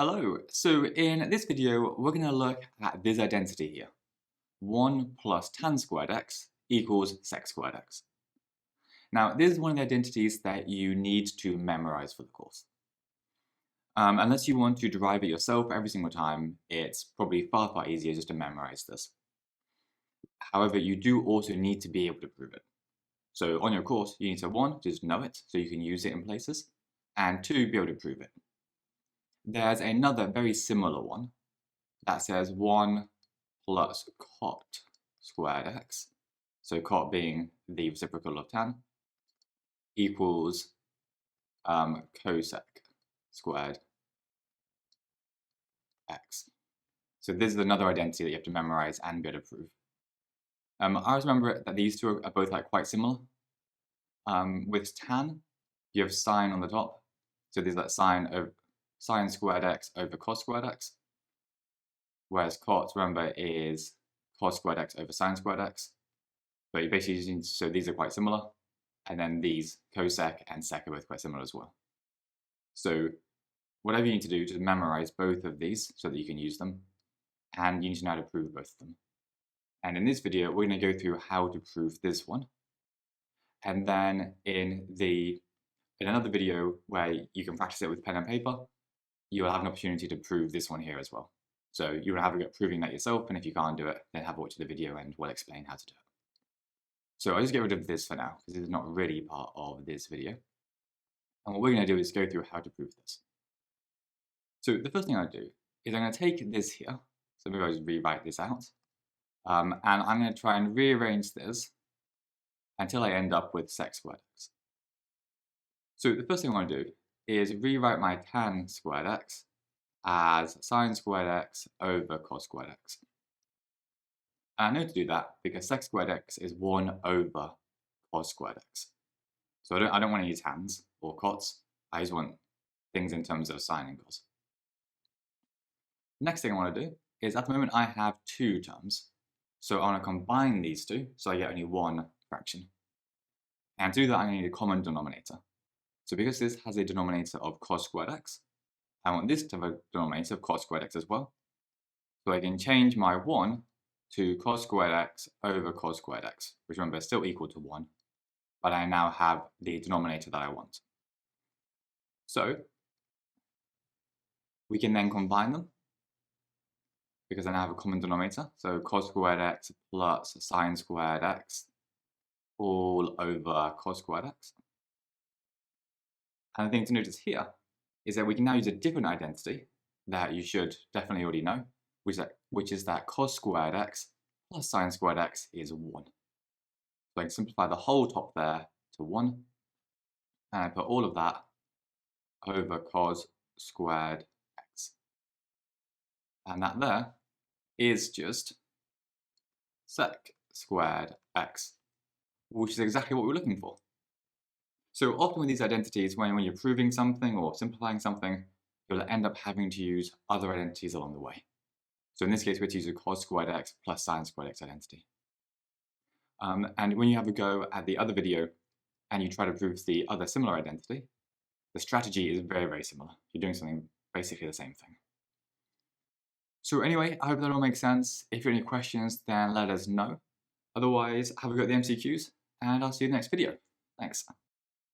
Hello, so in this video we're going to look at this identity here. 1 plus tan squared x equals sec squared x. Now this is one of the identities that you need to memorize for the course. Unless you want to derive it yourself every single time, it's probably far easier just to memorize this. However, you do also need to be able to prove it. So on your course you need to 1, just know it so you can use it in places, and 2, be able to prove it. There's another very similar one that says 1 plus cot squared x, so cot being the reciprocal of tan, equals cosec squared x. So this is another identity that you have to memorize and be able to prove. I always remember that these two are both quite similar. With tan, you have sine on the top, so there's that sine squared x over cos squared x, whereas cot, remember, is cos squared x over sine squared x. But you basically just need, so these are quite similar, and then these cosec and sec are both quite similar as well. So whatever you need to do, just memorize both of these so that you can use them, and you need to know how to prove both of them. And in this video, we're going to go through how to prove this one, and then in another video where you can practice it with pen and paper, you will have an opportunity to prove this one here as well. So you will have a go at proving that yourself, and if you can't do it, then have a watch the video and we'll explain how to do it. So I'll just get rid of this for now, because this is not really part of this video. And what we're going to do is go through how to prove this. So the first thing I'll do is I'm going to take this here, so maybe I'll just rewrite this out, and I'm going to try and rearrange this until I end up with sec squared x. So the first thing I want to do is rewrite my tan squared x as sine squared x over cos squared x. And I know to do that because sec squared x is 1 over cos squared x. So I don't want to use tans or cots, I just want things in terms of sine and cos. Next thing I want to do is, at the moment I have 2 terms, so I want to combine these two so I get only one fraction. And to do that I need a common denominator. So because this has a denominator of cos squared x, I want this to have a denominator of cos squared x as well. So I can change my 1 to cos squared x over cos squared x, which remember is still equal to 1, but I now have the denominator that I want. So we can then combine them, because I now have a common denominator. So cos squared x plus sine squared x all over cos squared x. And the thing to notice here is that we can now use a different identity that you should definitely already know, which is that cos squared x plus sine squared x is 1. So I can simplify the whole top there to 1, and I put all of that over cos squared x. And that there is just sec squared x, which is exactly what we're looking for. So often with these identities, when you're proving something or simplifying something, you'll end up having to use other identities along the way. So in this case, we're to use a cos squared x plus sine squared x identity. And when you have a go at the other video and you try to prove the other similar identity, the strategy is very similar. You're doing something basically the same thing. So anyway, I hope that all makes sense. If you have any questions, then let us know. Otherwise, have a go at the MCQs, and I'll see you in the next video. Thanks.